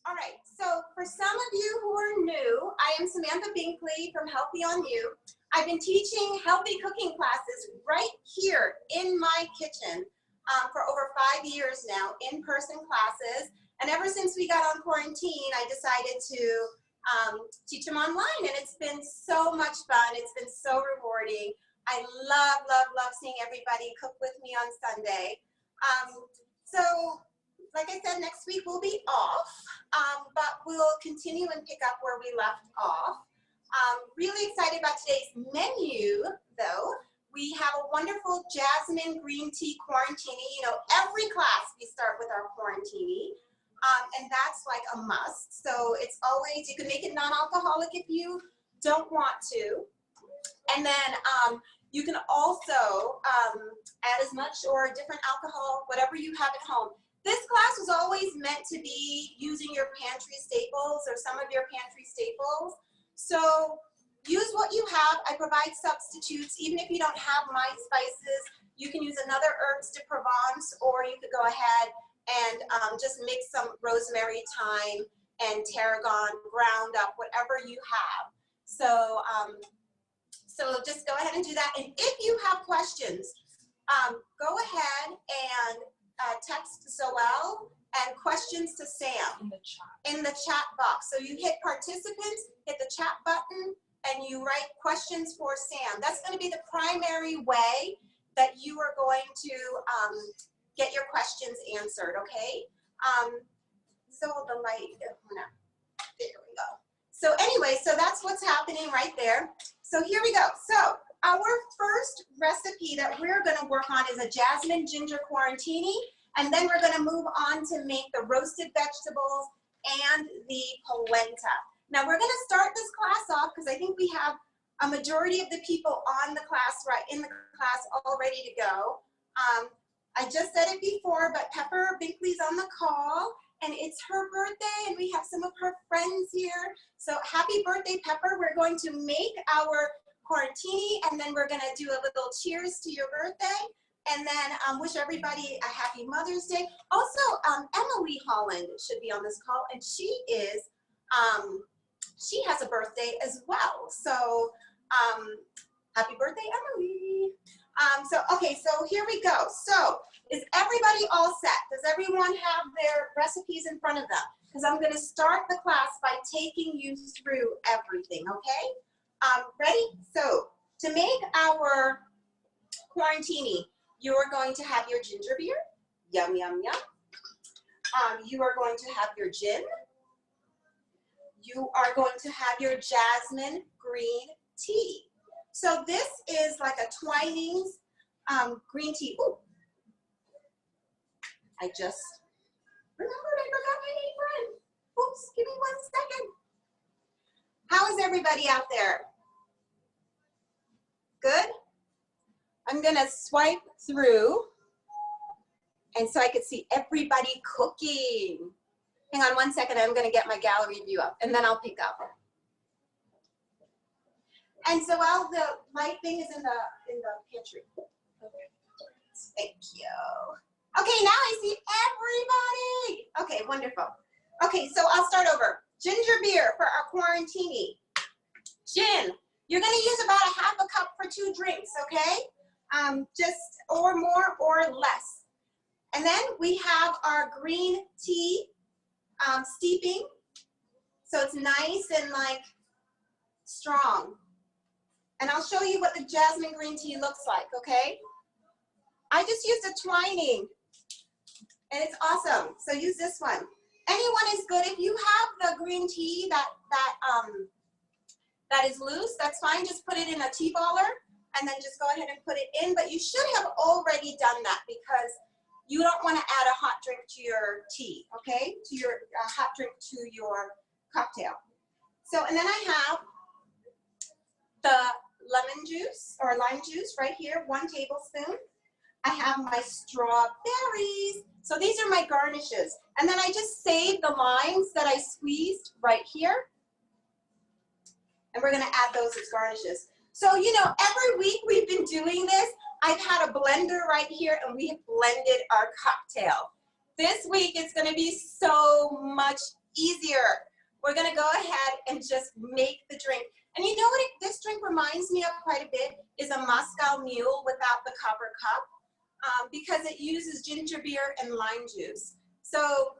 All right, so for some of you who are new, I am Samantha Binkley from Healthy on You. I've been teaching healthy cooking classes right here in my kitchen for over 5 years now, in-person classes. And ever since we got on quarantine, I decided to teach them online, and it's been so much fun. It's been so rewarding. I love, love, love seeing everybody cook with me on Sunday. So like I said, next week we'll be off, but we'll continue and pick up where we left off. Really excited about today's menu, though. We have a wonderful jasmine green tea quarantini. You know, every class we start with our quarantini, and that's like a must. So it's always, you can make it non-alcoholic if you don't want to. And then you can also add as much or different alcohol, whatever you have at home. This class was always meant to be using your pantry staples or some of your pantry staples. So use what you have. I provide substitutes. Even if you don't have my spices, you can use another herbs de Provence, or you could go ahead and just mix some rosemary, thyme, and tarragon, ground up, whatever you have. So, so just go ahead and do that. And if you have questions, go ahead and text Zoel and questions to Sam in the chat box. So you hit participants, hit the chat button, and you write questions for Sam. That's going to be the primary way that you are going to get your questions answered, okay? So the light, there we go. So anyway, so that's what's happening right there. So here we go. So our first recipe that we're going to work on is a jasmine ginger quarantini, and then we're going to move on to make the roasted vegetables and the polenta. Now we're going to start this class off because I think we have a majority of the people on the class, right in the class, all ready to go. I just said it before, but Pepper Binkley's on the call, and it's her birthday, and we have some of her friends here. So happy birthday, Pepper. We're going to make our quarantini, and then we're going to do a little cheers to your birthday, and then wish everybody a happy Mother's Day. Also, Emily Holland should be on this call, and she is, she has a birthday as well. So happy birthday, Emily. So, okay, so here we go. So is everybody all set? Does everyone have their recipes in front of them? Because I'm going to start the class by taking you through everything, okay? Ready? So to make our quarantini, you are going to have your ginger beer. Yum, yum, yum. You are going to have your gin. You are going to have your jasmine green tea. So this is like a Twinings green tea. Ooh. I just remembered I forgot my apron. Oops, give me 1 second. How is everybody out there? Good? I'm gonna swipe through, and so I could see everybody cooking. Hang on 1 second, I'm gonna get my gallery view up, and then I'll pick up. And so while the light thing is in the pantry. Thank you. Okay, now I see everybody. Okay, wonderful. Okay, so I'll start over. Ginger beer for our quarantini. Gin. You're gonna use about a ½ cup for 2 drinks, okay? Just or more or less. And then we have our green tea steeping. So it's nice and like strong. And I'll show you what the jasmine green tea looks like, okay? I just used a Twining, and it's awesome. So use this one. Anyone is good. If you have the green tea that is loose, that's fine. Just put it in a tea baller, and then just go ahead and put it in. But you should have already done that because you don't want to add a hot drink to your tea, okay? To your hot drink to your cocktail. So, and then I have the lemon juice or lime juice right here, 1 tablespoon. I have my strawberries. So these are my garnishes. And then I just saved the limes that I squeezed right here. And we're gonna add those as garnishes. So, you know, every week we've been doing this. I've had a blender right here, and we have blended our cocktail. This week it's gonna be so much easier. We're gonna go ahead and just make the drink. And you know what this drink reminds me of quite a bit is a Moscow Mule without the copper cup, because it uses ginger beer and lime juice. So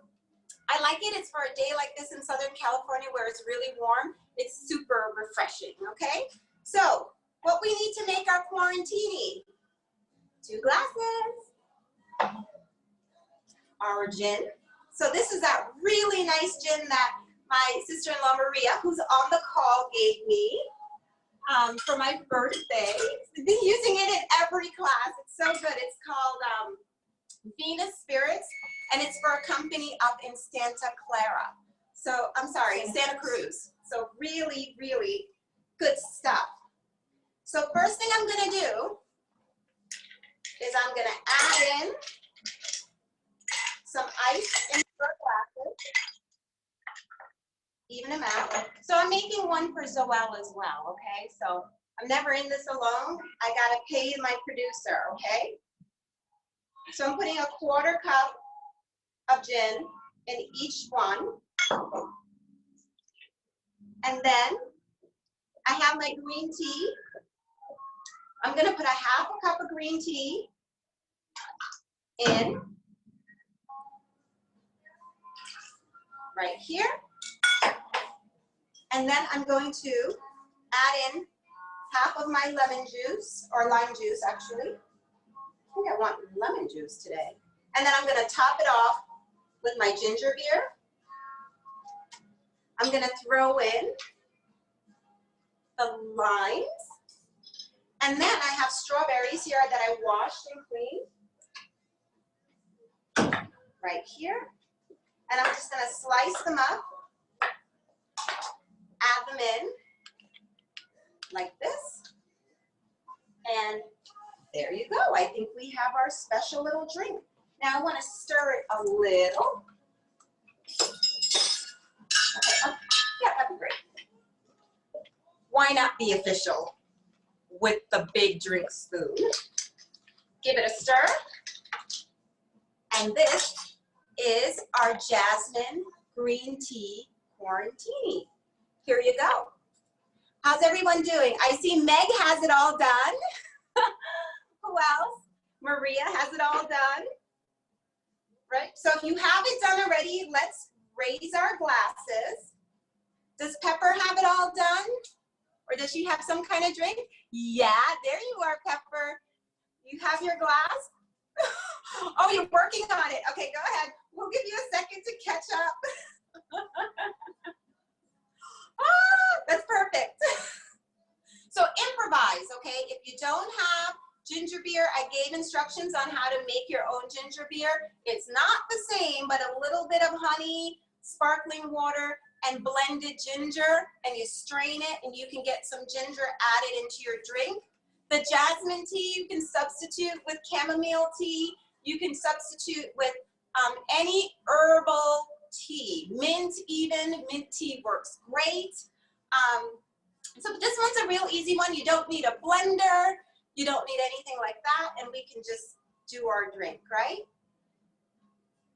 I like it. It's for a day like this in Southern California where it's really warm. It's super refreshing, okay? So what we need to make our quarantini: 2 glasses, our gin. So this is that really nice gin that my sister-in-law Maria, who's on the call, gave me for my birthday. I've been using it in every class. It's so good. It's called Venus Spirits, and it's for a company up in Santa Clara. So, I'm sorry, Santa Cruz. So really, really good stuff. So first thing I'm gonna do is I'm gonna add in some ice in your glasses, even amount. So I'm making one for Zoelle as well, okay? So I'm never in this alone. I gotta pay my producer, okay? So I'm putting a 1/4 cup of gin in each one. And then I have my green tea. I'm gonna put a 1/2 cup of green tea in right here. And then I'm going to add in 1/2 of my lemon juice, or lime juice actually. I think I want lemon juice today. And then I'm gonna top it off with my ginger beer. I'm gonna throw in the limes. And then I have strawberries here that I washed and cleaned. Right here. And I'm just gonna slice them up, add them in like this. And there you go. I think we have our special little drink. Now I wanna stir it a little. Okay, oh, yeah, that'd be great. Why not be official with the big drink spoon? Give it a stir. And this is our jasmine green tea quarantini. Here you go. How's everyone doing? I see Meg has it all done. Who else? Maria has it all done. Right? So if you have it done already, let's raise our glasses. Does Pepper have it all done? Or does she have some kind of drink? Yeah, there you are, Pepper. You have your glass? Oh, you're working on it. Okay, go ahead. We'll give you a second to catch up. Ah, that's perfect. So improvise, okay? If you don't have ginger beer, I gave instructions on how to make your own ginger beer. It's not the same, but a little bit of honey, sparkling water, and blended ginger, and you strain it, and you can get some ginger added into your drink. The jasmine tea you can substitute with chamomile tea. You can substitute with any herbal tea. Mint even, mint tea works great. So this one's a real easy one. You don't need a blender. You don't need anything like that, and we can just do our drink, right?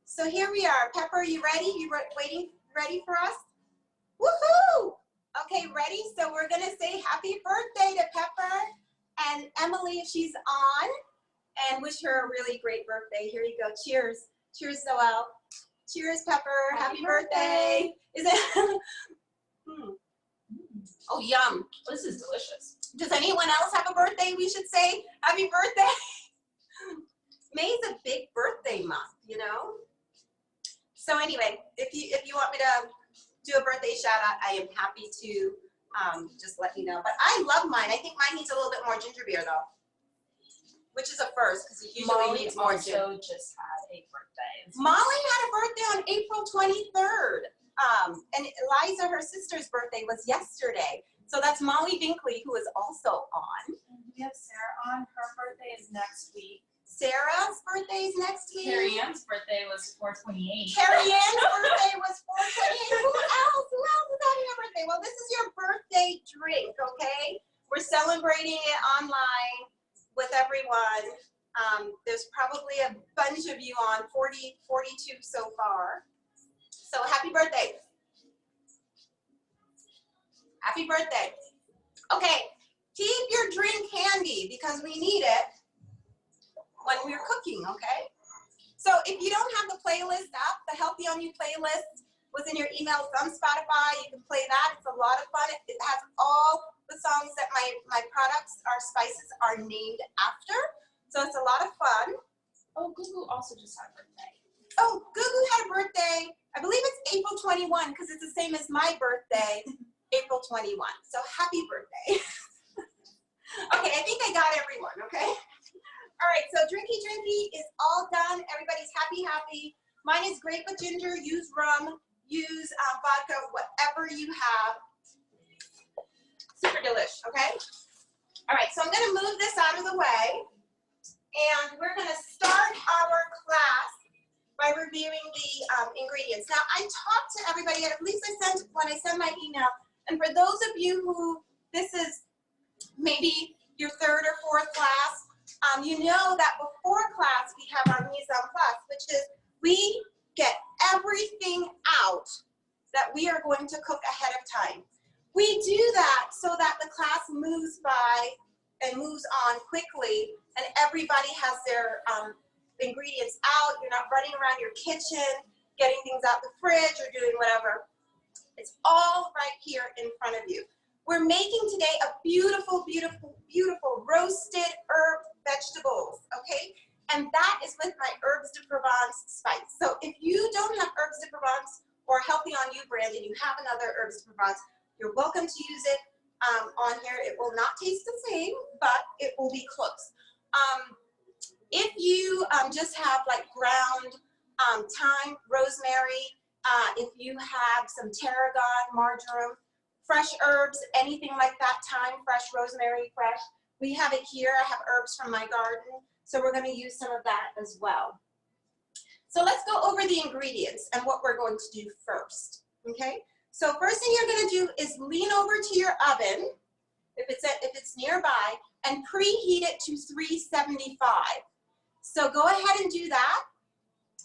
So here we are. Pepper, are you ready? You ready for us? Woohoo! Okay, ready? So we're gonna say happy birthday to Pepper and Emily if she's on, and wish her a really great birthday. Here you go. Cheers. Cheers, Zoelle. Cheers, Pepper. Happy birthday. Is it? Oh, yum. This is delicious. Does anyone else have a birthday we should say happy birthday? May's a big birthday month, you know? So anyway, if you want me to do a birthday shout out, I am happy to just let you know. But I love mine. I think mine needs a little bit more ginger beer though, which is a first because it usually needs more ginger. Molly also just had a birthday. Molly had a birthday on April 23rd. And Eliza, her sister's birthday was yesterday. So that's Molly Binkley, who is also on. And we have Sarah on. Her birthday is next week. Sarah's birthday is next week. Carrie Ann's birthday was 4/28. Carrie Ann's birthday was 4/28. Who else? Who else is having a birthday? Well, this is your birthday drink, okay? We're celebrating it online with everyone. There's probably a bunch of you on, 42 so far. So happy birthday. Happy birthday. Okay, keep your drink handy because we need it when we're cooking, okay? So if you don't have the playlist up, the Healthy on You playlist was in your email from Spotify. You can play that. It's a lot of fun. It has all the songs that my products, our spices, are named after. So it's a lot of fun. Oh, Gugu also just had a birthday. Oh, Gugu had a birthday. I believe it's April 21 because it's the same as my birthday, April 21. So happy birthday. Okay, I think I got everyone, okay? All right, so drinky is all done. Everybody's happy. Mine is grape with ginger. Use rum, use vodka, whatever you have. Super delish, okay? All right, so I'm gonna move this out of the way, and we're gonna start our class by reviewing the ingredients. Now, I talked to everybody, at least when I send my email, and for those of you who this is maybe your third or fourth class, you know that before class we have our mise en place, which is we get everything out that we are going to cook ahead of time. We do that so that the class moves by and moves on quickly, and everybody has their ingredients out. You're not running around your kitchen, getting things out the fridge or doing whatever. It's all right here in front of you. We're making today a beautiful roasted herb vegetables, okay? And that is with my herbs de Provence spice. So if you don't have herbs de Provence or Healthy on You brand and you have another herbs de Provence, you're welcome to use it on here. It will not taste the same, but it will be close. If you just have like ground thyme, rosemary, if you have some tarragon, marjoram, fresh herbs, anything like that, thyme, fresh, rosemary, fresh, we have it here. I have herbs from my garden, so we're going to use some of that as well. So let's go over the ingredients and what we're going to do first, okay? So first thing you're going to do is lean over to your oven, if it's nearby, and preheat it to 375. So go ahead and do that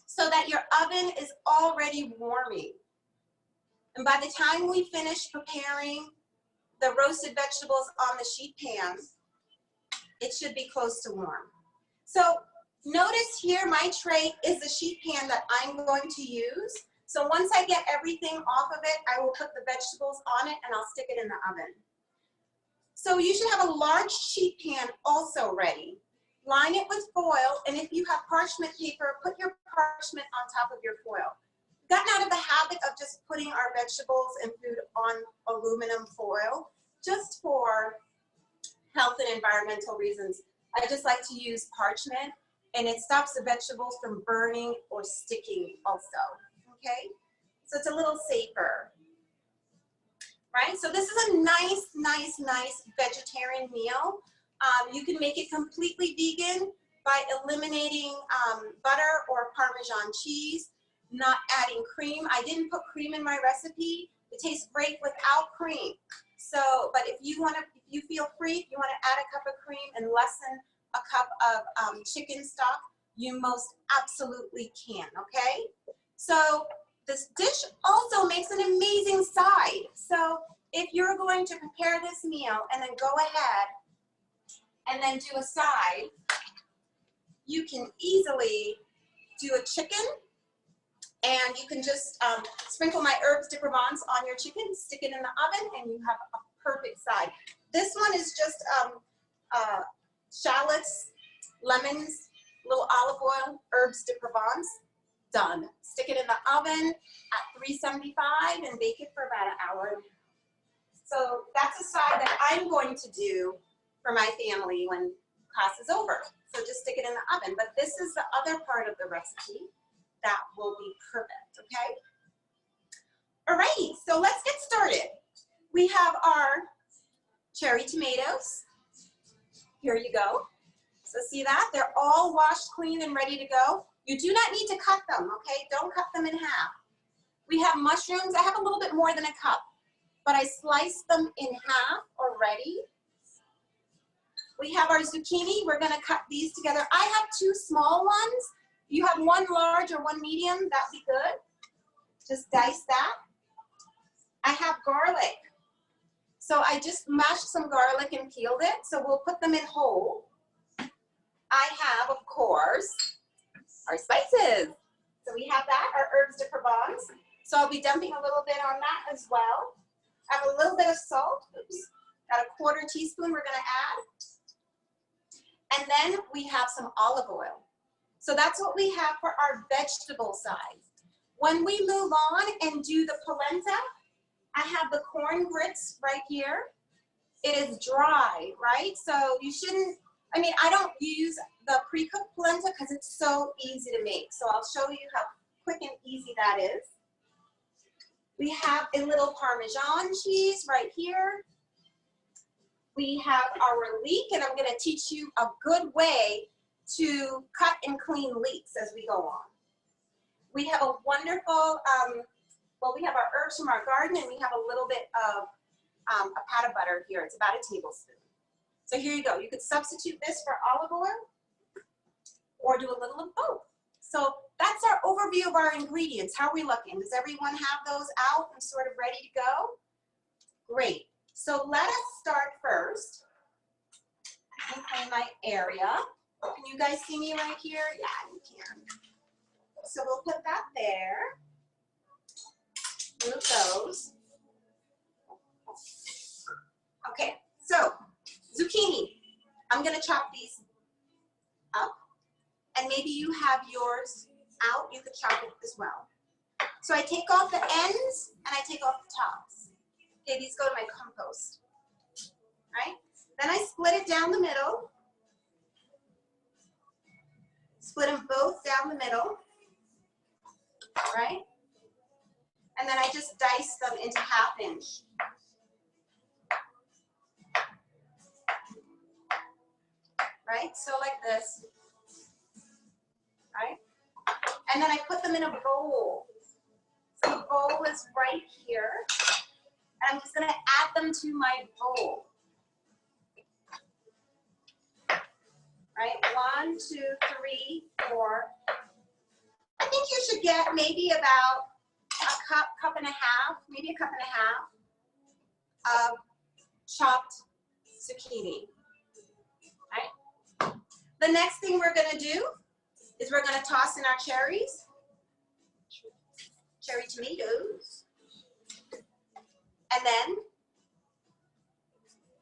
so that your oven is already warming. And by the time we finish preparing the roasted vegetables on the sheet pan, it should be close to warm. So notice here my tray is the sheet pan that I'm going to use. So once I get everything off of it, I will put the vegetables on it and I'll stick it in the oven. So you should have a large sheet pan also ready. Line it with foil, and if you have parchment paper, put your parchment on top of your foil. We've gotten out of the habit of just putting our vegetables and food on aluminum foil, just for health and environmental reasons. I just like to use parchment, and it stops the vegetables from burning or sticking also, okay? So it's a little safer, right? So this is a nice vegetarian meal. You can make it completely vegan by eliminating butter or Parmesan cheese, not adding cream. I didn't put cream in my recipe. It tastes great without cream. So, but if you feel free, if you want to add a cup of cream and lessen a cup of chicken stock, you most absolutely can, okay? So this dish also makes an amazing side. So if you're going to prepare this meal and then go ahead and then do a side, you can easily do a chicken, and you can just sprinkle my herbs de Provence on your chicken, stick it in the oven, and you have a perfect side. This one is just shallots, lemons, little olive oil, herbs de Provence, done. Stick it in the oven at 375 and bake it for about an hour. So that's a side that I'm going to do for my family when class is over. So just stick it in the oven. But this is the other part of the recipe that will be perfect, okay? All right, so let's get started. We have our cherry tomatoes. Here you go. So see that? They're all washed clean and ready to go. You do not need to cut them, okay? Don't cut them in half. We have mushrooms. I have a little bit more than a cup, but I sliced them in half already. We have our zucchini. We're gonna cut these together. I have two small ones. If you have one large or one medium, that'd be good. Just dice that. I have garlic. So I just mashed some garlic and peeled it. So we'll put them in whole. I have, of course, our spices. So we have that, our herbs de Provence. So I'll be dumping a little bit on that as well. I have a little bit of salt. Oops. Got a 1/4 teaspoon we're gonna add. And then we have some olive oil. So that's what we have for our vegetable side. When we move on and do the polenta, I have the corn grits right here. It is dry, right? So you shouldn't, I mean, I don't use the pre-cooked polenta because it's so easy to make. So I'll show you how quick and easy that is. We have a little Parmesan cheese right here. We have our leek, and I'm going to teach you a good way to cut and clean leeks as we go on. We have a wonderful, well, we have our herbs from our garden, and we have a little bit of a pat of butter here. It's about a tablespoon. So here you go. You could substitute this for olive oil or do a little of both. So that's our overview of our ingredients. How are we looking? Does everyone have those out and sort of ready to go? Great. So let us start first. I can clean my area. Can you guys see me right here? Yeah, you can. So we'll put that there. Move those. Okay, so zucchini. I'm going to chop these up. And maybe you have yours out. You could chop it as well. So I take off the ends and I take off the tops. Okay, these go to my compost. Right? Then I split it down the middle. Split them both down the middle. Right? And then I just dice them into 1/2 inch. Right? So like this. Right? And then I put them in a bowl. So the bowl is right here. And I'm just going to add them to my bowl. Right? 1, 2, 3, 4. I think you should get maybe about a cup and a half, maybe a cup and a half of chopped zucchini. Right? The next thing we're going to do is we're going to toss in our cherries, cherry tomatoes, and then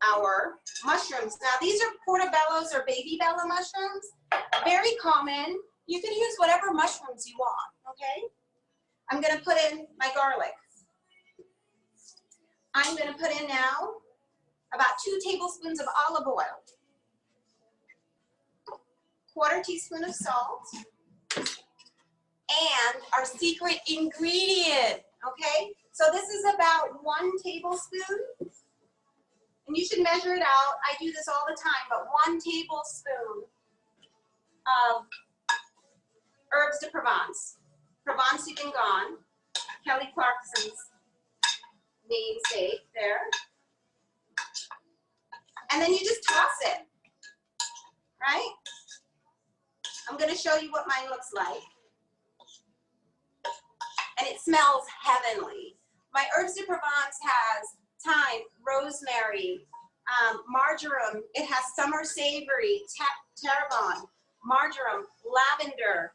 our mushrooms. Now these are portobellos or baby bella mushrooms, very common. You can use whatever mushrooms you want, okay? I'm going to put in my garlic. I'm going to put in now about 2 tablespoons of olive oil, 1/4 teaspoon of salt, and our secret ingredient, okay? So this is about 1 tablespoon, and you should measure it out. I do this all the time, but 1 tablespoon of herbs de Provence. Provence you can gone. Kelly Clarkson's namesake there. And then you just toss it, right? I'm going to show you what mine looks like. And it smells heavenly. My herbs de Provence has thyme, rosemary, marjoram. It has summer savory, tarragon, marjoram, lavender.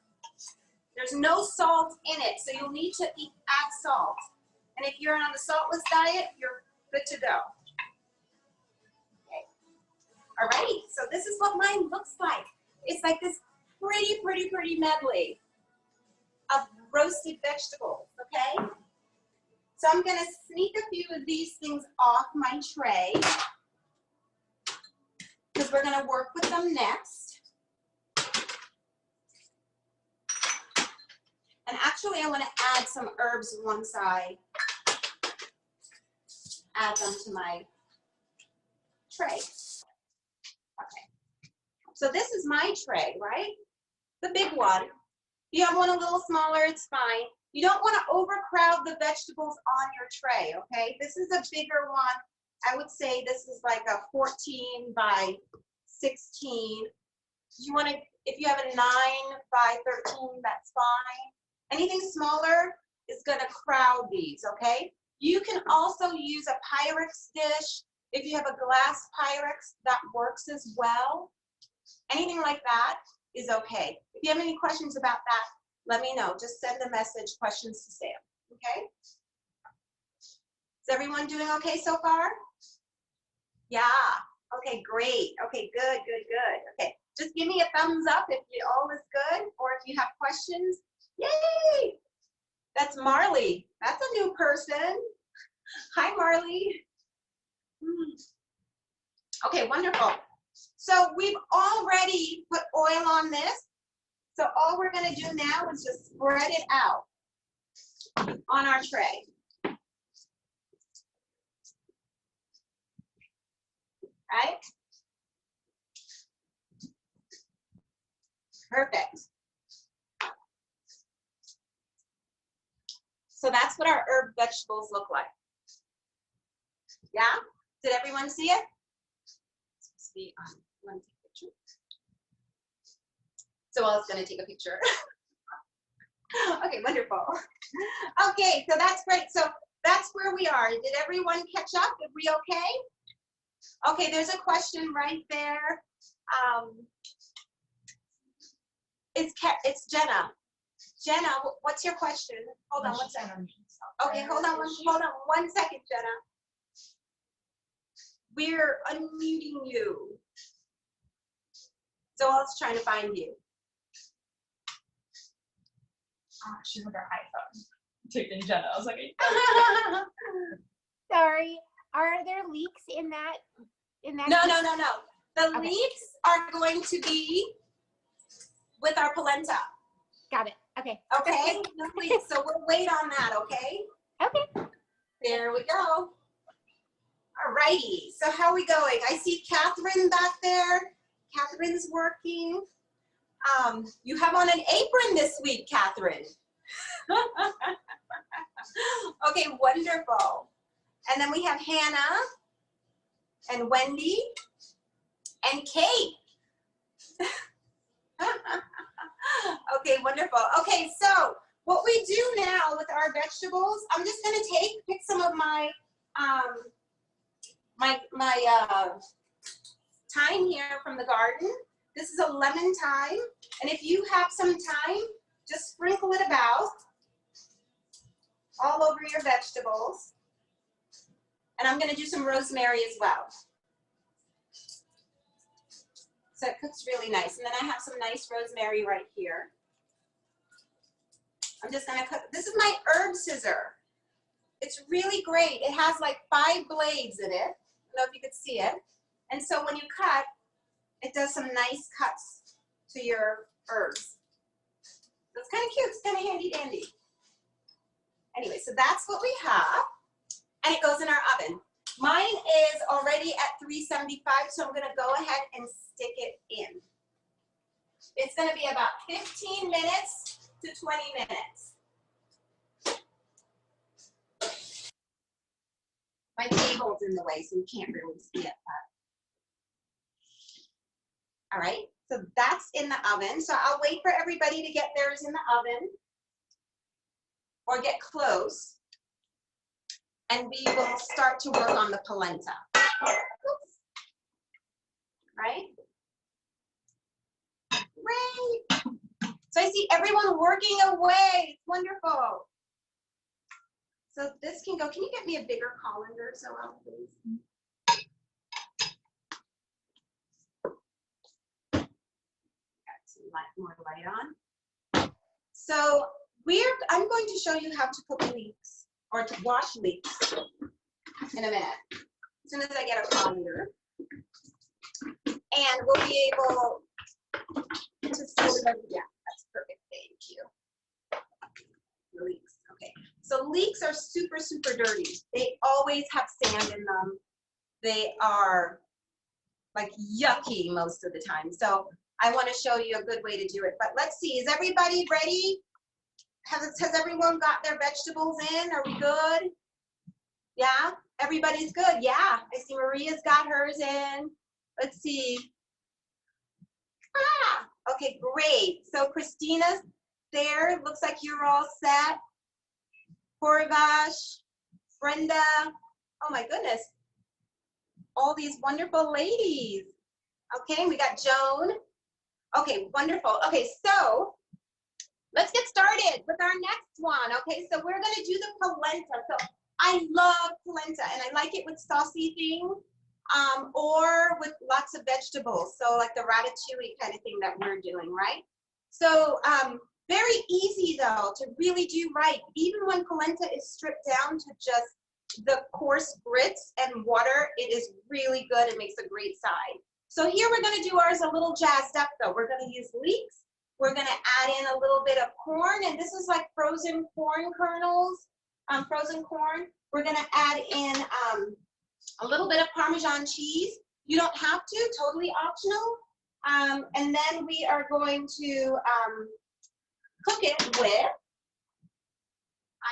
There's no salt in it, so you'll need to add salt. And if you're on the saltless diet, you're good to go. Okay. All right, so this is what mine looks like. It's like this pretty medley of roasted vegetables, okay? So I'm gonna sneak a few of these things off my tray because we're gonna work with them next. And actually I wanna add some herbs on one side. Add them to my tray. Okay. So this is my tray, right? The big one. If you have one a little smaller, it's fine. You don't want to overcrowd the vegetables on your tray, okay? This is a bigger one. I would say this is like a 14 by 16. You want to, if you have a 9 by 13, that's fine. Anything smaller is going to crowd these, okay? You can also use a Pyrex dish. If you have a glass Pyrex, that works as well. Anything like that is okay. If you have any questions about that, let me know. Just send a message, questions to Sam, okay? Is everyone doing okay so far? Yeah, okay, great. Okay, good, good, good. Okay, just give me a thumbs up if you all is good, or if you have questions. Yay! That's Marley. That's a new person. Hi, Marley. Okay, wonderful. So we've already put oil on this. So all we're gonna do now is just spread it out on our tray. Right? Perfect. So that's what our herb vegetables look like. Yeah? Did everyone see it? See, want to take a picture? So I was going to take a picture. Okay, wonderful. Okay, so that's great. So that's where we are. Did everyone catch up? Are we okay? Okay, there's a question right there. It's Jenna. Jenna, what's your question? Hold on one second. Okay, hold on one second, Jenna. We're unmuting you. So I was trying to find you. She's with her iPhone. Taking Jenna. I was like, Sorry. Are there leaks in that? No. The leeks are going to be with our polenta. Got it. Okay. Okay? No leaks. So we'll wait on that, okay? Okay. There we go. All righty. So how are we going? I see Catherine back there. Catherine's working. You have on an apron this week, Catherine. Okay, wonderful. And then we have Hannah and Wendy and Kate. Okay, wonderful. Okay, so what we do now with our vegetables, I'm just going to pick some of my thyme here from the garden. This is a lemon thyme, and if you have some thyme, just sprinkle it about all over your vegetables. And I'm going to do some rosemary as well. So it cooks really nice. And then I have some nice rosemary right here. I'm just going to cook. This is my herb scissor. It's really great. It has like 5 blades in it. I don't know if you could see it. And so when you cut, it does some nice cuts to your herbs. So it's kind of cute. It's kind of handy dandy. Anyway, so that's what we have. And it goes in our oven. Mine is already at 375, so I'm going to go ahead and stick it in. It's going to be about 15 minutes to 20 minutes. My table's in the way, so you can't really see it. All right, so that's in the oven. So I'll wait for everybody to get theirs in the oven or get close. And we will start to work on the polenta. Oops. Right? Great. So I see everyone working away. It's wonderful. So this can go. Can you get me a bigger colander, Zoel, please? Got some more light on. So I'm going to show you how to cook leeks or to wash leeks in a minute. As soon as I get a colander. And we'll be able to see them. Yeah, that's perfect. Thank you. Leeks. Okay. So leeks are super, super dirty. They always have sand in them. They are like yucky most of the time. So I want to show you a good way to do it. But let's see. Is everybody ready? Has everyone got their vegetables in? Are we good? Yeah? Everybody's good? Yeah. I see Maria's got hers in. Let's see. Okay, great. So Christina's there. Looks like you're all set. Porvash, Brenda. Oh my goodness. All these wonderful ladies. Okay, we got Joan. Okay, wonderful. Okay, so let's get started with our next one. Okay, so we're gonna do the polenta. So I love polenta and I like it with saucy things or with lots of vegetables. So like the ratatouille kind of thing that we're doing, right? So very easy though to really do right. Even when polenta is stripped down to just the coarse grits and water, it is really good. It makes a great side. So here we're gonna do ours a little jazzed up though. We're gonna use leeks. We're gonna add in a little bit of corn, and this is like frozen corn kernels, frozen corn. We're gonna add in a little bit of Parmesan cheese. You don't have to, totally optional. And then we are going to cook it with,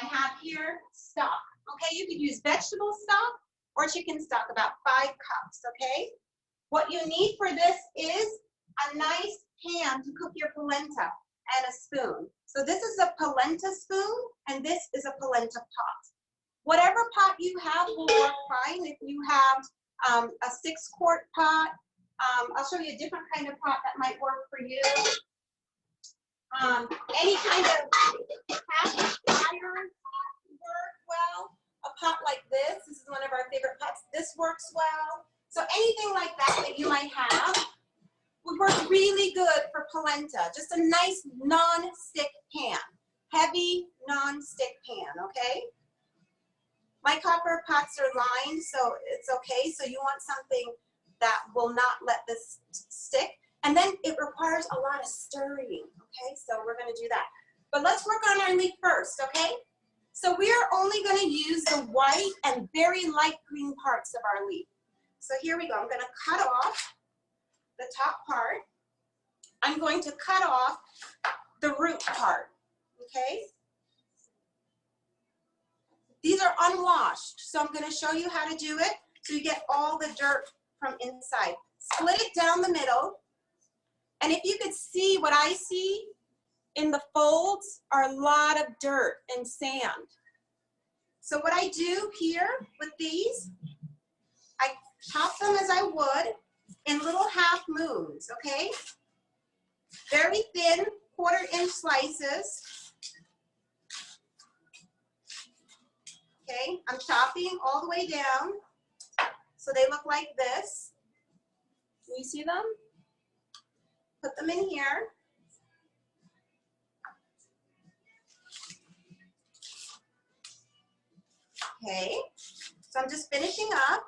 I have here stock. Okay, you could use vegetable stock or chicken stock, about 5 cups, okay? What you need for this is a nice pan to cook your polenta and a spoon. So this is a polenta spoon and this is a polenta pot. Whatever pot you have will work fine. If you have a 6-quart pot, I'll show you a different kind of pot that might work for you. Any kind of cast iron pot work well. A pot like this is one of our favorite pots. This works well. So anything like that you might have would work really good for polenta. Just a nice non-stick pan. Heavy non-stick pan, okay? My copper pots are lined, so it's okay. So you want something that will not let this stick. And then it requires a lot of stirring, okay? So we're gonna do that. But let's work on our leek first, okay? So we are only gonna use the white and very light green parts of our leek. So here we go. I'm gonna cut off the top part. I'm going to cut off the root part, okay? These are unwashed, so I'm gonna show you how to do it so you get all the dirt from inside. Split it down the middle, and if you could see what I see in the folds are a lot of dirt and sand. So what I do here with these, I chop them as I would in little half moons, okay? Very thin, 1/4-inch slices. Okay, I'm chopping all the way down so they look like this. Can you see them? Put them in here. Okay, so I'm just finishing up.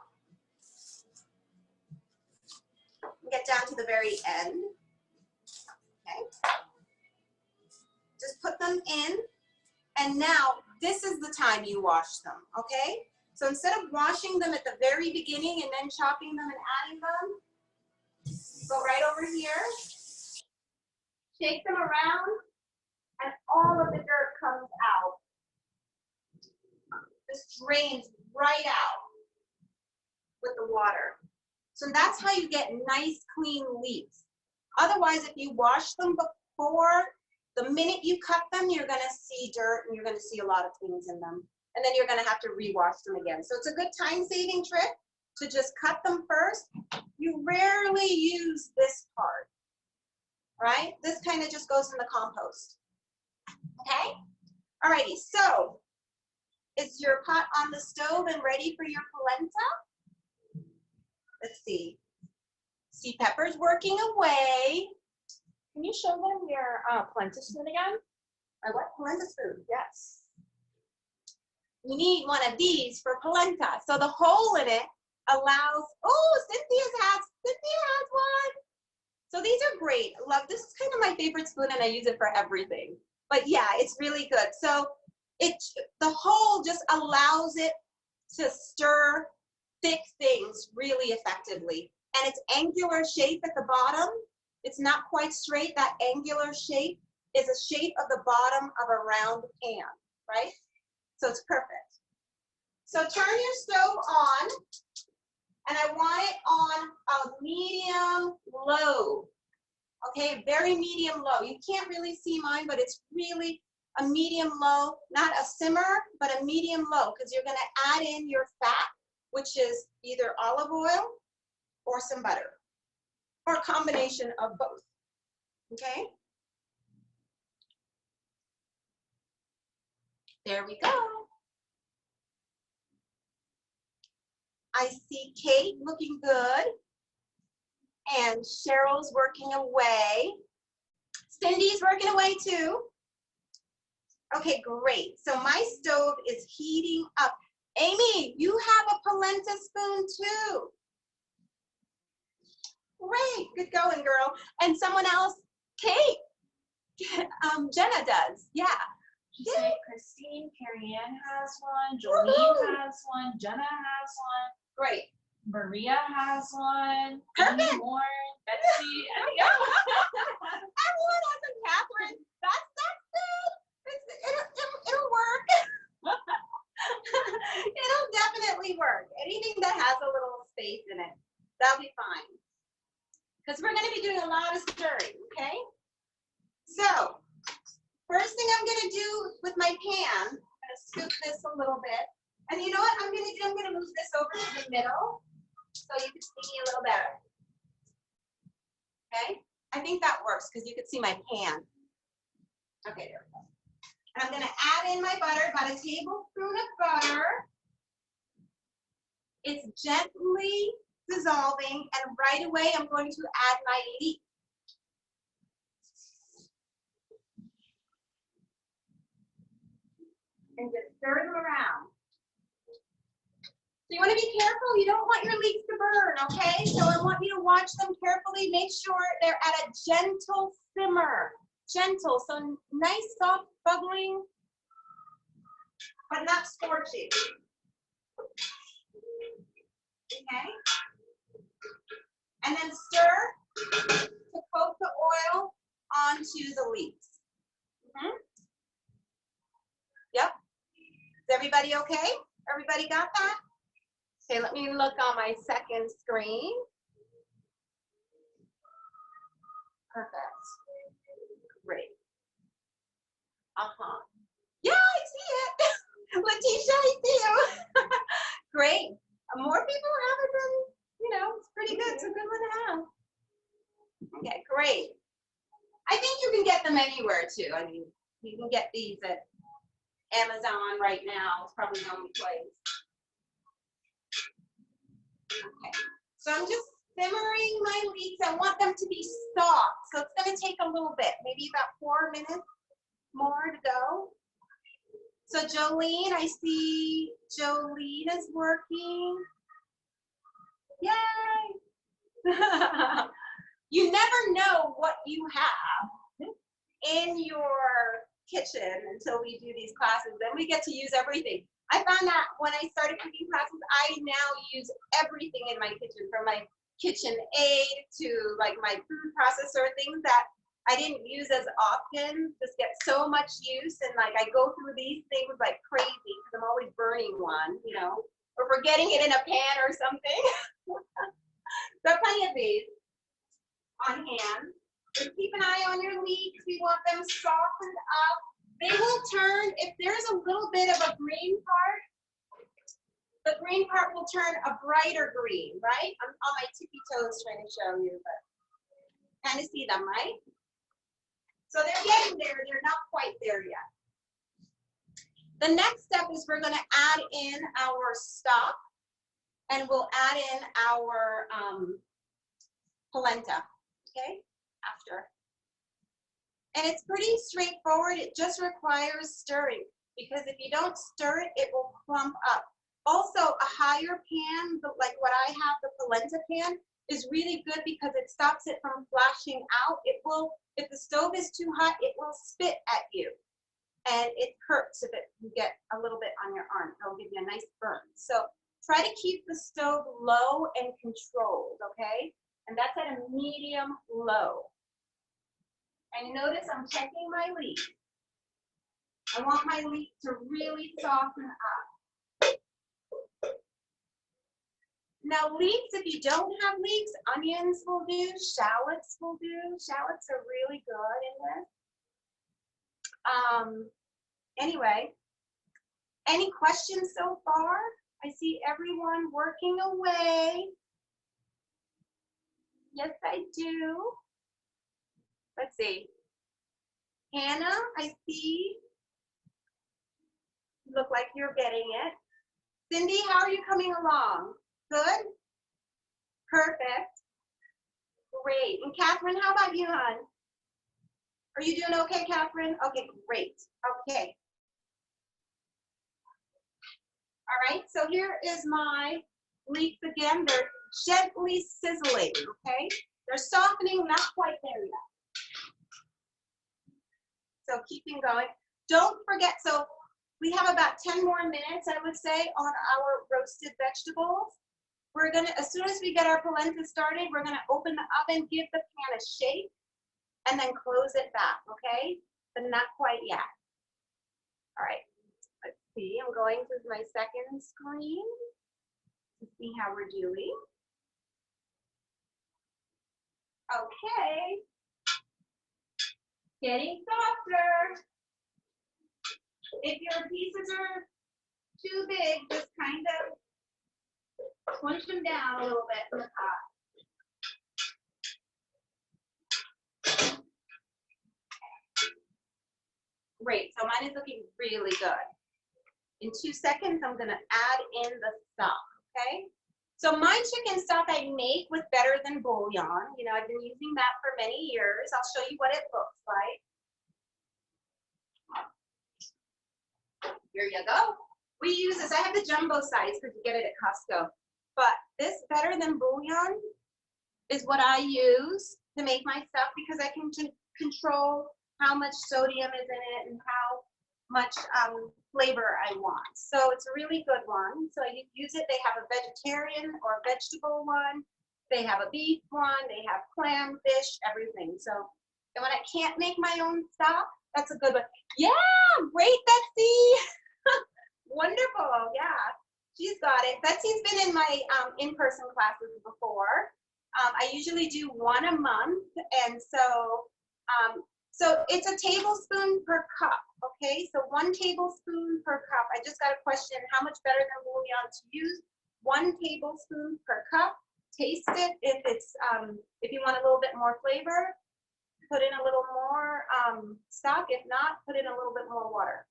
Get down to the very end. Okay, just put them in, and now this is the time you wash them, okay? So instead of washing them at the very beginning and then chopping them and adding them, go right over here, shake them around, and all of the dirt comes out. This drains right out with the water. So that's how you get nice, clean leeks. Otherwise, if you wash them before, the minute you cut them, you're gonna see dirt and you're gonna see a lot of things in them. And then you're gonna have to rewash them again. So it's a good time-saving trick to just cut them first. You rarely use this part, right? This kind of just goes in the compost, okay? Alrighty, so is your pot on the stove and ready for your polenta? Let's see. See peppers working away. Can you show them your polenta spoon again? My what? Polenta spoon, yes. You need one of these for polenta. So the hole in it allows, oh, Cynthia has one. So these are great. I love, this is kind of my favorite spoon and I use it for everything. But yeah, it's really good. So the hole just allows it to stir thick things really effectively. And it's angular shape at the bottom. It's not quite straight. That angular shape is a shape of the bottom of a round pan, right? So it's perfect. So turn your stove on, and I want it on a medium low. Okay, very medium low. You can't really see mine, but it's really a medium low, not a simmer, but a medium low, because you're gonna add in your fat, which is either olive oil or some butter, or a combination of both, okay? There we go. I see Kate looking good, and Cheryl's working away. Cindy's working away too. Okay, great. So my stove is heating up. Amy, you have a polenta spoon too. Great, good going, girl. And someone else, Kate, Jenna does, yeah. She said Christine, Carrie Ann has one, Jolene has one, Jenna has one, Great. Maria has one, Perfect. Amy Warren, Betsy, yeah. Everyone has a Catherine. That's good. It'll work. It'll definitely work. Anything that has a little space in it, that'll be fine. Because we're going to be doing a lot of stirring, okay? So, first thing I'm going to do with my pan, I'm going to scoop this a little bit. And you know what I'm going to do? I'm going to move this over to the middle so you can see me a little better. Okay? I think that works because you can see my pan. Okay, there we go. And I'm going to add in my butter, about a tablespoon of butter. It's gently dissolving, and right away I'm going to add my leek. And just stir them around. So you want to be careful. You don't want your leeks to burn, okay? So I want you to watch them carefully. Make sure they're at a gentle simmer. Gentle, so nice soft bubbling, but not scorching. Okay? And then stir to coat the oil onto the leeks. Yep. Is everybody okay? Everybody got that? Okay, let me look on my second screen. Perfect. Great. Uh-huh. Yeah, I see it. Letitia, I see you. Great. More people have it than, you know, it's pretty good. It's a good one to have. Okay, great. I think you can get them anywhere too. I mean, you can get these at Amazon right now. It's probably the only place. Okay, so I'm just simmering my leeks. I want them to be soft, so it's going to take a little bit, maybe about 4 minutes more to go. So Jolene, I see Jolene is working. Yay! You never know what you have in your kitchen until we do these classes. Then we get to use everything. I found that when I started cooking classes, I now use everything in my kitchen, from my kitchen aid to like my food processor, things that I didn't use as often just get so much use. And like I go through these things like crazy because I'm always burning one, you know, or forgetting it in a pan or something. So plenty of these on hand. Just keep an eye on your leeks. We want them softened up. They will turn, if there's a little bit of a green part, the green part will turn a brighter green, right? I'm on my tippy toes trying to show you, but kind of see them, right? So they're getting there. They're not quite there yet. The next step is we're going to add in our stock, and we'll add in our polenta, okay, after. And it's pretty straightforward. It just requires stirring, because if you don't stir it, it will clump up. Also, a higher pan, like what I have, the polenta pan, is really good because it stops it from flashing out. It will, if the stove is too hot, it will spit at you. And it hurts if you get a little bit on your arm. It'll give you a nice burn. So try to keep the stove low and controlled, okay? And that's at a medium low. And notice I'm checking my leek. I want my leek to really soften up. Now leeks, if you don't have leeks, onions will do, shallots will do. Shallots are really good in this. Anyway, any questions so far? I see everyone working away. Yes, I do. Let's see. Hannah, I see. You look like you're getting it. Cindy, how are you coming along? Good? Perfect. Great. And Catherine, how about you, hon? Are you doing okay, Catherine? Okay, great. Okay. All right, so here is my leeks again. They're gently sizzling, okay? They're softening, not quite there yet. So keeping going. Don't forget, so we have about 10 more minutes, I would say, on our roasted vegetables. We're gonna, as soon as we get our polenta started, we're gonna open the oven, give the pan a shake, and then close it back, okay? But not quite yet. All right, let's see, I'm going to my second screen to see how we're doing. Okay. Getting softer. If your pieces are too big, just kind of punch them down a little bit in the pot. Great, so mine is looking really good. In 2 seconds, I'm gonna add in the stock, okay? So my chicken stock I make with Better Than Bouillon. You know, I've been using that for many years. I'll show you what it looks like. Here you go. We use this, I have the jumbo size because you get it at Costco. But this Better Than Bouillon is what I use to make my stuff because I can control how much sodium is in it and how much flavor I want. So it's a really good one. So I use it. They have a vegetarian or vegetable one. They have a beef one. They have clam, fish, everything. So, and when I can't make my own stock, that's a good one. Yeah, great, Betsy. Wonderful, yeah. She's got it. Betsy's been in my in-person classes before. I usually do one a month, and so it's a tablespoon per cup, okay? So 1 tablespoon per cup. I just got a question, how much Better Than Bouillon to use? 1 tablespoon per cup. Taste it. If it's if you want a little bit more flavor, put in a little more stock. If not, put in a little bit more water.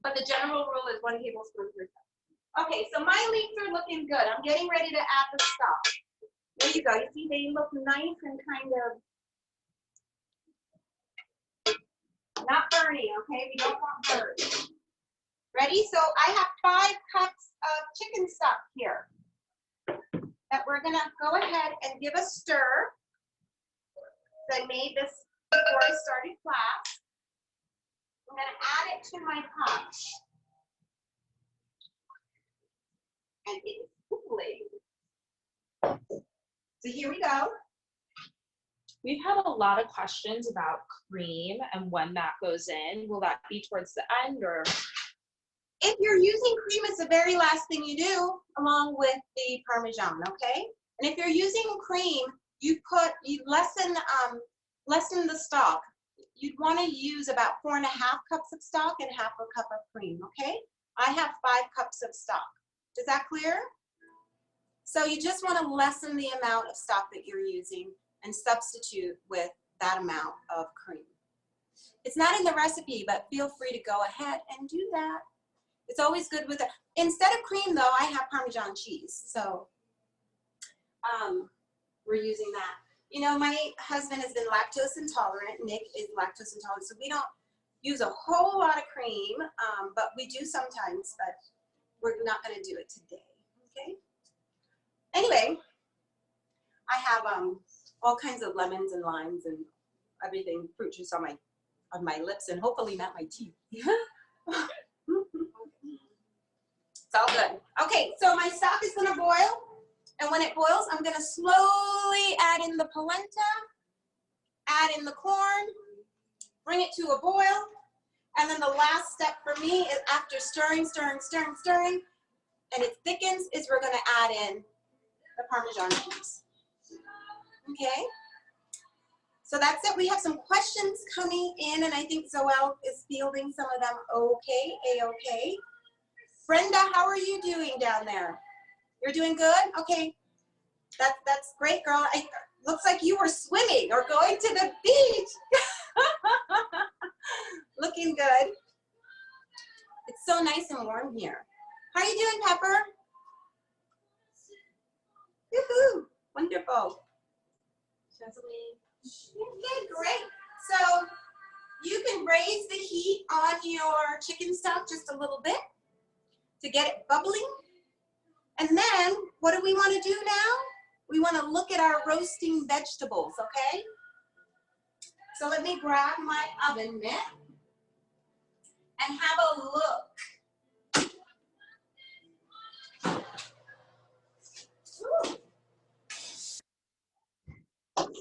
But the general rule is 1 tablespoon per cup. Okay, so my leeks are looking good. I'm getting ready to add the stock. There you go. You see, they look nice and kind of not burning, okay? We don't want burn. Ready? So I have 5 cups of chicken stock here that we're gonna go ahead and give a stir. So I made this before I started class. I'm gonna add it to my pot. And it's cooling. So here we go. We've had a lot of questions about cream and when that goes in. Will that be towards the end or? If you're using cream, it's the very last thing you do along with the Parmesan, okay? And if you're using cream, you lessen the stock. You'd want to use about 4.5 cups of stock and half a cup of cream, okay? I have 5 cups of stock. Is that clear? So you just want to lessen the amount of stock that you're using and substitute with that amount of cream. It's not in the recipe, but feel free to go ahead and do that. It's always good with it. Instead of cream, though, I have Parmesan cheese. So we're using that. You know, my husband has been lactose intolerant. Nick is lactose intolerant. So we don't use a whole lot of cream, but we do sometimes, but we're not going to do it today. Okay? Anyway, I have all kinds of lemons and limes and everything, fruit juice on my lips and hopefully not my teeth. It's all good. Okay, so my stock is gonna boil, and when it boils, I'm gonna slowly add in the polenta, add in the corn, bring it to a boil, and then the last step for me is after stirring, and it thickens, is we're gonna add in the Parmesan cheese. Okay? So that's it. We have some questions coming in, and I think Zoel is fielding some of them okay, A-okay. Brenda, how are you doing down there? You're doing good? Okay. That's great, girl. Looks like you were swimming or going to the beach. Looking good. It's so nice and warm here. How are you doing, Pepper? Woohoo! Wonderful. Okay, great. So you can raise the heat on your chicken stock just a little bit to get it bubbling. And then what do we want to do now? We want to look at our roasting vegetables, okay? So let me grab my oven mitt and have a look. Ooh.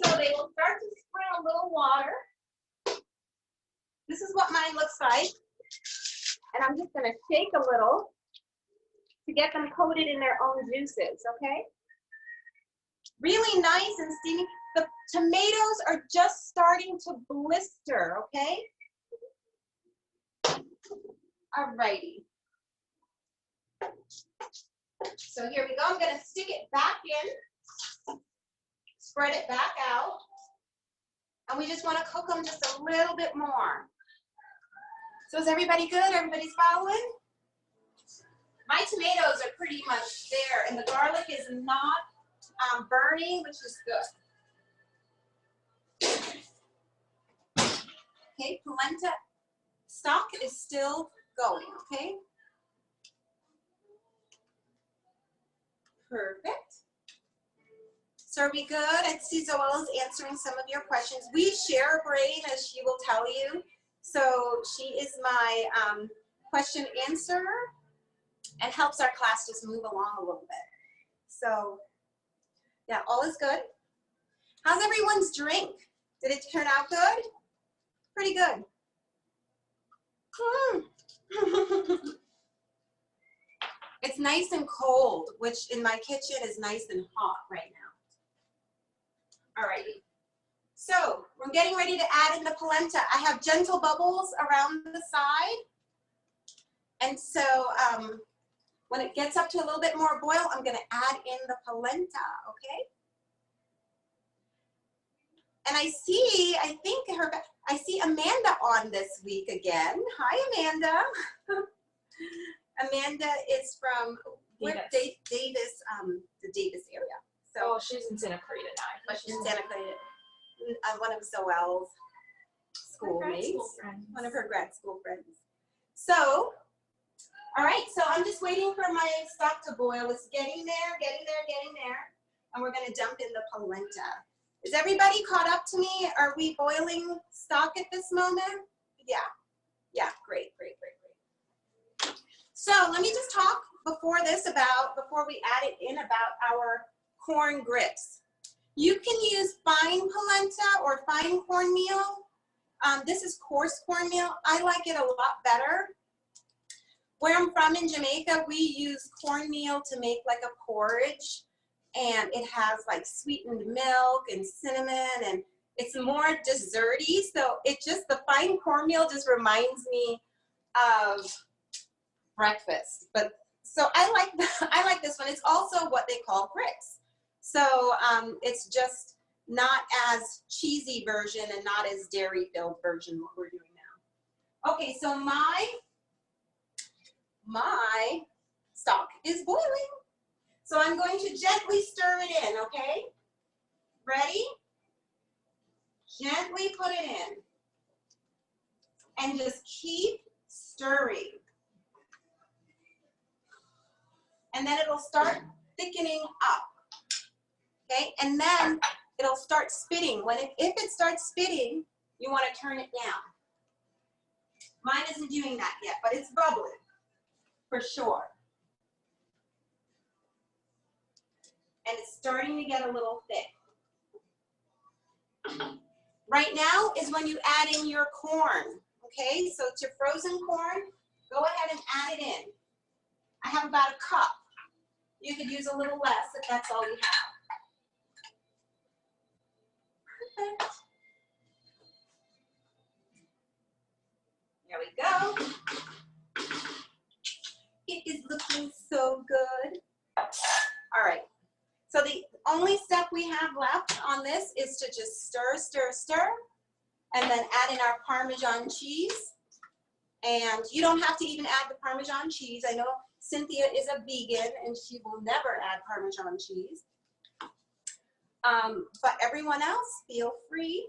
So they will start to spray a little water. This is what mine looks like. And I'm just going to shake a little to get them coated in their own juices, okay? Really nice and steamy. The tomatoes are just starting to blister, okay? All righty. So here we go. I'm going to stick it back in, spread it back out, and we just want to cook them just a little bit more. So is everybody good? Everybody's following? My tomatoes are pretty much there, and the garlic is not burning, which is good. Okay, polenta stock is still going, okay? Perfect. So are we good? I see Zoel is answering some of your questions. We share a brain, as she will tell you. So she is my question answerer and helps our class just move along a little bit. So yeah, all is good. How's everyone's drink? Did it turn out good? Pretty good. It's nice and cold, which in my kitchen is nice and hot right now. All righty. So we're getting ready to add in the polenta. I have gentle bubbles around the side. And so when it gets up to a little bit more boil, I'm going to add in the polenta, okay? And I see Amanda on this week again. Hi, Amanda. Amanda is from Davis, the Davis area. So she's in Santa Clarita now. but she's in Santa Clarita. One of Zoel's schoolmates, one of her grad school friends. So, all right, so I'm just waiting for my stock to boil. It's getting there, getting there, getting there. And we're gonna dump in the polenta. Is everybody caught up to me? Are we boiling stock at this moment? Yeah, great, great, great, great. So let me just talk before we add it in about our corn grits. You can use fine polenta or fine cornmeal. This is coarse cornmeal. I like it a lot better. Where I'm from in Jamaica, we use cornmeal to make like a porridge, and it has like sweetened milk and cinnamon, and it's more desserty. So the fine cornmeal just reminds me of breakfast. But so I like this one. It's also what they call grits. So it's just not as cheesy version and not as dairy filled version what we're doing now. Okay, so my stock is boiling. So I'm going to gently stir it in, okay? Ready? Gently put it in. And just keep stirring. And then it'll start thickening up. Okay, and then it'll start spitting. If it starts spitting, you want to turn it down. Mine isn't doing that yet, but it's bubbling for sure. And it's starting to get a little thick. Right now is when you add in your corn. Okay, so it's your frozen corn. Go ahead and add it in. I have about a cup. You could use a little less if that's all you have. Perfect. There we go. It is looking so good. All right. So the only step we have left on this is to just stir, stir, stir, and then add in our Parmesan cheese. And you don't have to even add the Parmesan cheese. I know Cynthia is a vegan and she will never add Parmesan cheese. But everyone else, feel free.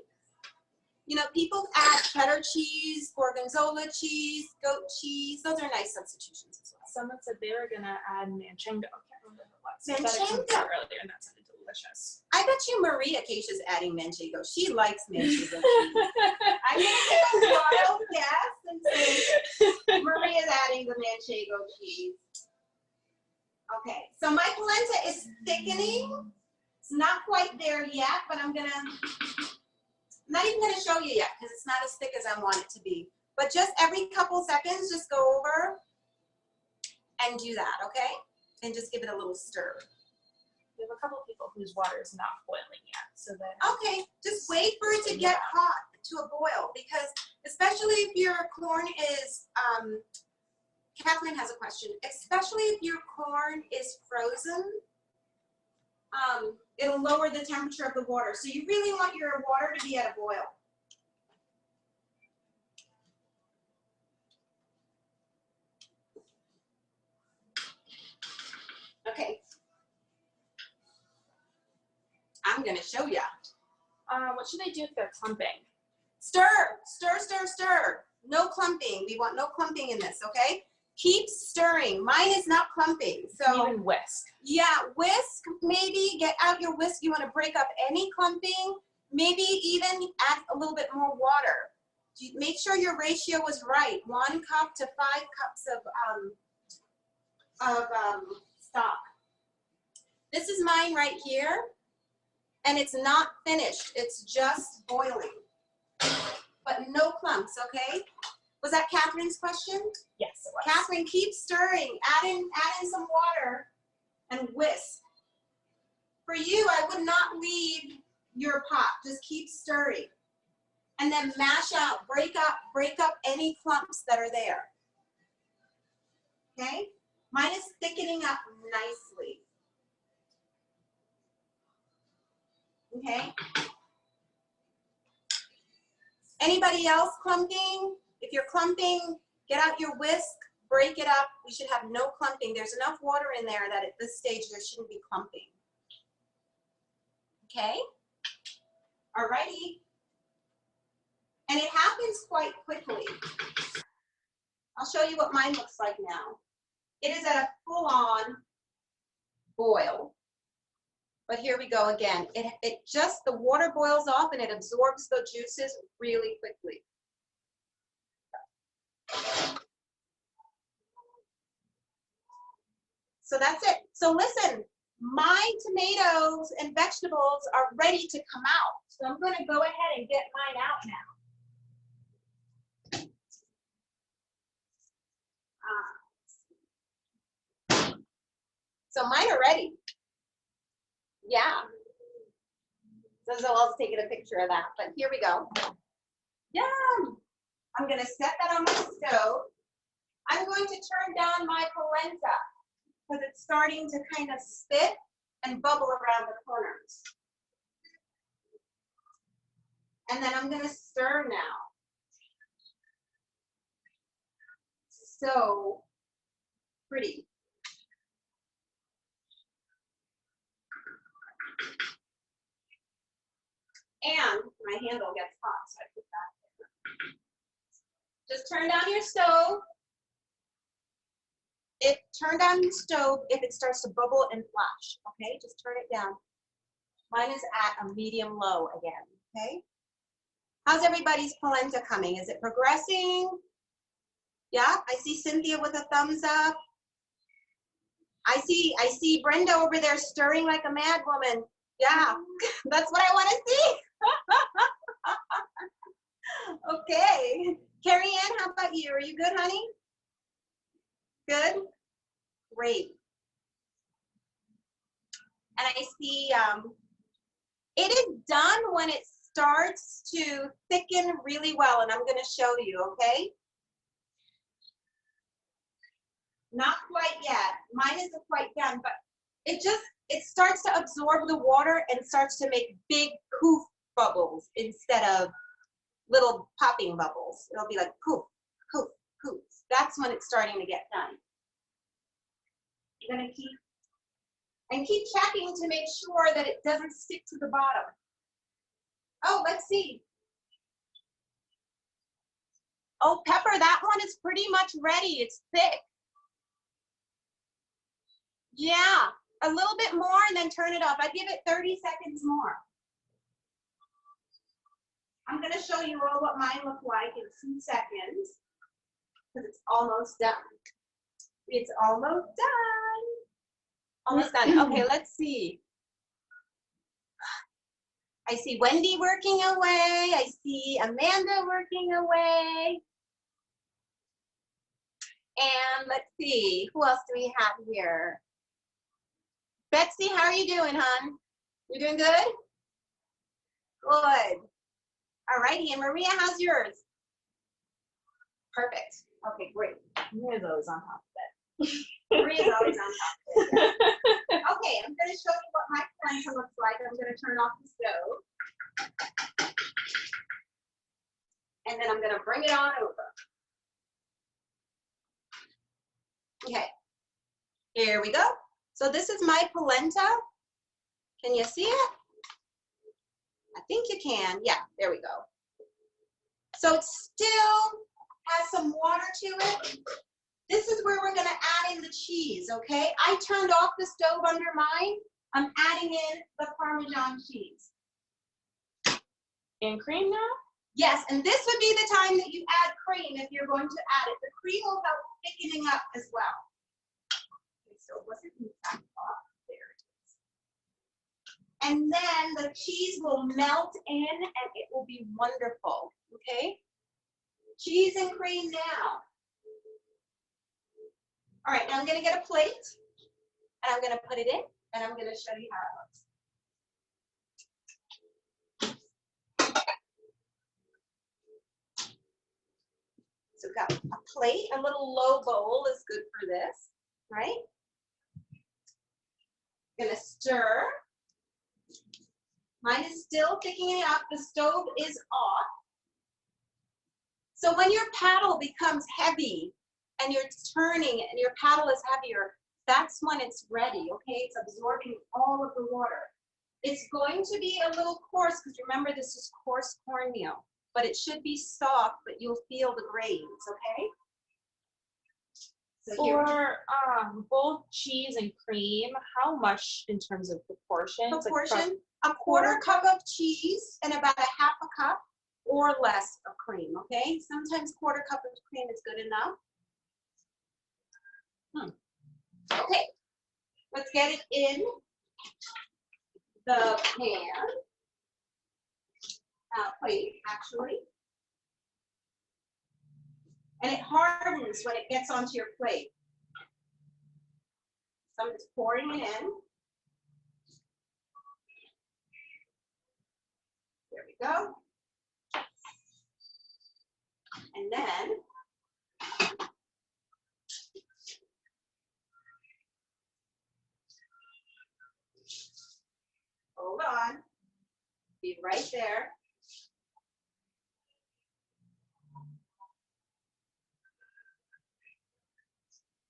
You know, people add cheddar cheese, gorgonzola cheese, goat cheese. Those are nice substitutions as well. Someone said they were gonna add manchego. I can't remember what. Manchego. Earlier, and that sounded delicious. I bet you Maria Acacia's adding manchego. She likes manchego cheese. I'm gonna take a wild guess and say Maria's adding the manchego cheese. Okay, so my polenta is thickening. It's not quite there yet, but I'm not even gonna show you yet because it's not as thick as I want it to be. But just every couple seconds, just go over and do that, okay? And just give it a little stir. We have a couple of people whose water is not boiling yet, so then. Okay, just wait for it to get hot to a boil because especially if your corn is, Catherine has a question, especially if your corn is frozen, it'll lower the temperature of the water. So you really want your water to be at a boil. Okay. I'm gonna show ya. What should I do if they're clumping? Stir, stir, stir, stir. No clumping. We want no clumping in this, okay? Keep stirring. Mine is not clumping. So Even whisk. yeah, whisk, maybe get out your whisk. You want to break up any clumping. Maybe even add a little bit more water. Make sure your ratio is right. 1 cup to 5 cups of stock. This is mine right here. And it's not finished. It's just boiling. But no clumps, okay? Was that Catherine's question? Yes, it was. Catherine, keep stirring. Add in some water and whisk. For you, I would not leave your pot. Just keep stirring. And then mash out, break up any clumps that are there. Okay? Mine is thickening up nicely. Okay? Anybody else clumping? If you're clumping, get out your whisk, break it up. We should have no clumping. There's enough water in there that at this stage there shouldn't be clumping. Okay? Alrighty. And it happens quite quickly. I'll show you what mine looks like now. It is at a full-on boil. But here we go again. It just, the water boils off and it absorbs the juices really quickly. So that's it. So listen, my tomatoes and vegetables are ready to come out. So I'm going to go ahead and get mine out now. So mine are ready. Yeah. So I'll also taking a picture of that, but here we go. Yum! I'm gonna set that on my stove. I'm going to turn down my polenta because it's starting to kind of spit and bubble around the corners. And then I'm gonna stir now. So pretty. And my handle gets hot, so I put that there. Just turn down your stove. Turn down the stove if it starts to bubble and flash, okay? Just turn it down. Mine is at a medium low again, okay? How's everybody's polenta coming? Is it progressing? Yeah, I see Cynthia with a thumbs up. I see Brenda over there stirring like a mad woman. Yeah, that's what I want to see. Okay. Carrie Ann, how about you? Are you good, honey? Good? Great. And I see it is done when it starts to thicken really well, and I'm going to show you, okay? Not quite yet. Mine isn't quite done, but it starts to absorb the water and starts to make big poof bubbles instead of little popping bubbles. It'll be like poof, poof, poof. That's when it's starting to get done. You're gonna keep checking to make sure that it doesn't stick to the bottom. Oh, let's see. Oh, Pepper, that one is pretty much ready. It's thick. Yeah, a little bit more and then turn it off. I give it 30 seconds more. I'm gonna show you all what mine look like in 2 seconds because it's almost done. It's almost done. Almost done. Okay, let's see. I see Wendy working away. I see Amanda working away. And let's see, who else do we have here? Betsy, how are you doing, hon? You doing good? Good. All righty, and Maria, how's yours? Perfect. Okay, great. Maria's always on top of it. Maria's always on top of it. Okay, I'm going to show you what my polenta looks like. I'm going to turn off the stove. And then I'm going to bring it on over. Okay, here we go. So this is my polenta. Can you see it? I think you can. Yeah, there we go. So it still has some water to it. This is where we're going to add in the cheese, okay? I turned off the stove under mine. I'm adding in the Parmesan cheese. And cream now? Yes, and this would be the time that you add cream if you're going to add it. The cream will help thickening up as well. Okay, so was it off? There it is. And then the cheese will melt in and it will be wonderful, okay? Cheese and cream now. All right, now I'm gonna get a plate and I'm gonna put it in and I'm gonna show you how it looks. So we've got a plate, a little low bowl is good for this, right? Gonna stir. Mine is still thickening up, the stove is off. So when your paddle becomes heavy and you're turning and your paddle is heavier, that's when it's ready, okay? It's absorbing all of the water. It's going to be a little coarse because remember this is coarse cornmeal, but it should be soft, but you'll feel the grains, okay? So For both cheese and cream, how much in terms of proportions? proportion, a quarter cup of cheese and about a half a cup or less of cream, okay? Sometimes quarter cup of cream is good enough. Okay, let's get it in the pan, plate actually. And it hardens when it gets onto your plate. So I'm just pouring it in. There we go. And then hold on. Be right there.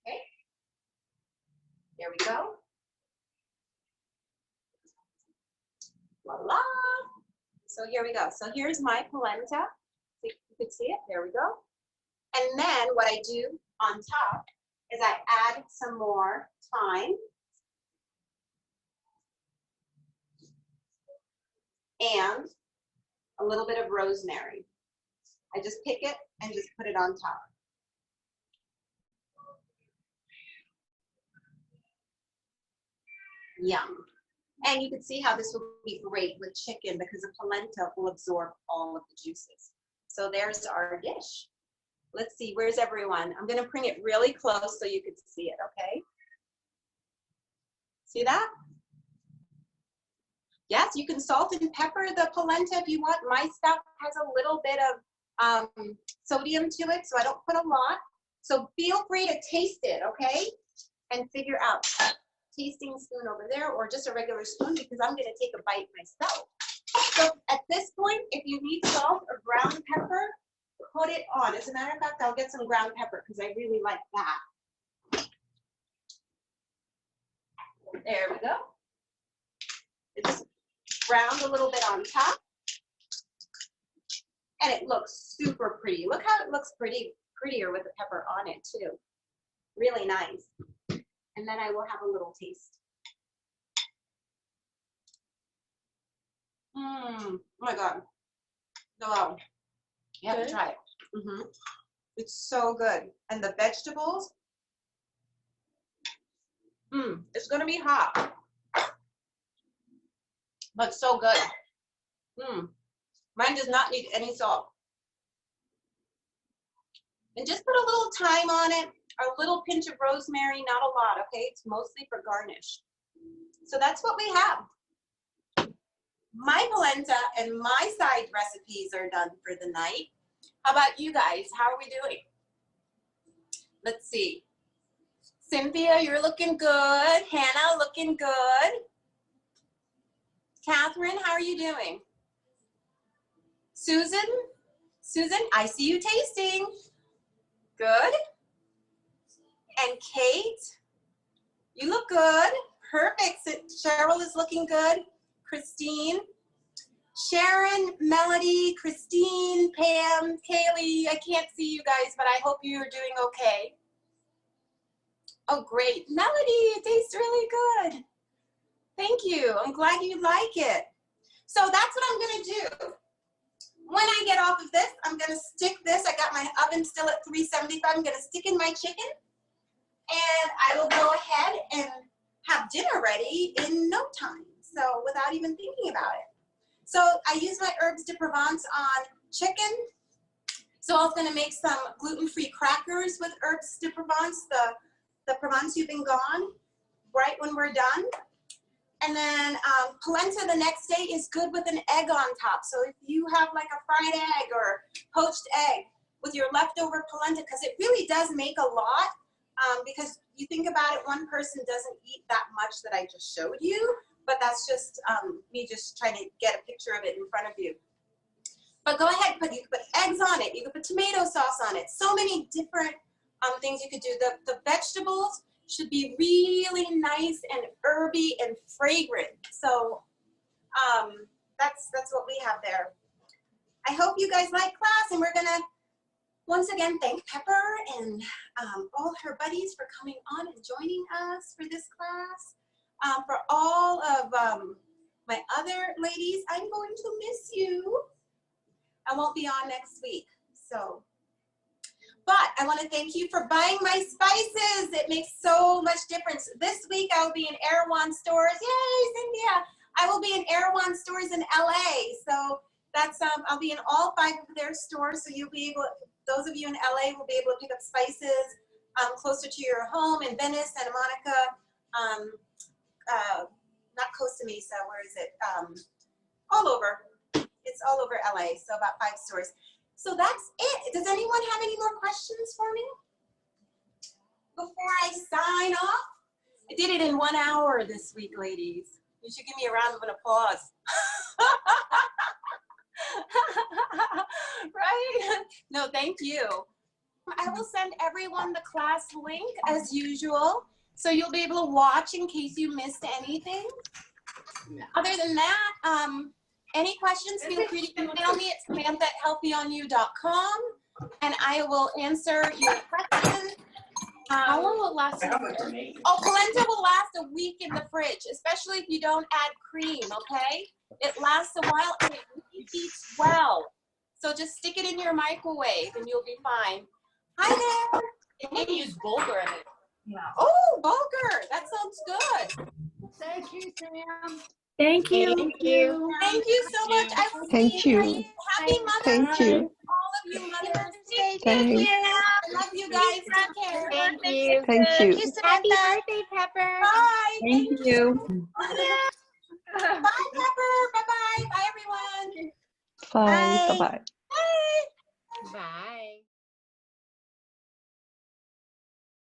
Okay. There we go. Voila. So here we go. So here's my polenta. You can see it. There we go. And then what I do on top is I add some more thyme and a little bit of rosemary. I just pick it and just put it on top. Yum. And you can see how this will be great with chicken because the polenta will absorb all of the juices. So there's our dish. Let's see, where's everyone? I'm gonna bring it really close so you can see it, okay? See that? Yes, you can salt and pepper the polenta if you want. My stuff has a little bit of sodium to it, so I don't put a lot. So feel free to taste it, okay? And figure out tasting spoon over there or just a regular spoon because I'm gonna take a bite myself. So at this point, if you need salt or ground pepper, put it on. As a matter of fact, I'll get some ground pepper because I really like that. There we go. It's browned a little bit on top. And it looks super pretty. Look how it looks prettier with the pepper on it too. Really nice. And then I will have a little taste. Oh my God. Wow. You have to try it. It's so good. And the vegetables, it's gonna be hot, but so good. Mine does not need any salt. And just put a little thyme on it, a little pinch of rosemary, not a lot, okay? It's mostly for garnish. So that's what we have. My polenta and my side recipes are done for the night. How about you guys? How are we doing? Let's see. Cynthia, you're looking good. Hannah, looking good. Catherine, how are you doing? Susan, I see you tasting. Good. And Kate, you look good. Perfect. Cheryl is looking good. Christine, Sharon, Melody, Christine, Pam, Kaylee. I can't see you guys, but I hope you are doing okay. Oh, great. Melody, it tastes really good. Thank you. I'm glad you like it. So that's what I'm going to do. When I get off of this, I'm going to stick this. I got my oven still at 375. I'm going to stick in my chicken. And I will go ahead and have dinner ready in no time. So without even thinking about it. So I use my herbs de Provence on chicken. So I was going to make some gluten-free crackers with herbs de Provence, the Provence you've been gone, right when we're done. And then polenta the next day is good with an egg on top. So if you have like a fried egg or poached egg with your leftover polenta, because it really does make a lot, because you think about it, one person doesn't eat that much that I just showed you, but that's just me just trying to get a picture of it in front of you. But go ahead, you can put eggs on it, you can put tomato sauce on it, so many different things you could do. The vegetables should be really nice and herby and fragrant. So that's what we have there. I hope you guys like class, and we're gonna once again thank Pepper and all her buddies for coming on and joining us for this class. For all of my other ladies, I'm going to miss you. I won't be on next week, so. But I want to thank you for buying my spices. It makes so much difference. This week I will be in Erewhon stores. Yay, Cynthia! I will be in Erewhon stores in LA. So that's I'll be in all 5 of their stores. So you'll be able, those of you in LA will be able to pick up spices closer to your home in Venice, Santa Monica, not Costa Mesa. Where is it? All over. It's all over LA. So about 5 stores. So that's it. Does anyone have any more questions for me before I sign off? I did it in 1 hour this week, ladies. You should give me a round of an applause. Right? No, thank you. I will send everyone the class link as usual, so you'll be able to watch in case you missed anything. Other than that, any questions, feel free to email me at samantha@healthyonyou.com, and I will answer your questions. How long will it last? Oh, polenta will last a week in the fridge, especially if you don't add cream, okay? It lasts a while and it reheats well. So just stick it in your microwave and you'll be fine. Hi there. You need to use bulgur in it. Yeah. Oh, bulgur. That sounds good. Thank you, Sam. Thank you. Thank you. Thank you so much. I will Thank see you. Happy Mother's Thank Day, you. all of you mothers. Thanks. I love you guys. Take care. Thank you. Thank you. Happy birthday, Pepper. Bye. Thank you. Bye, Pepper. Bye-bye. Bye, everyone. Bye. Bye-bye.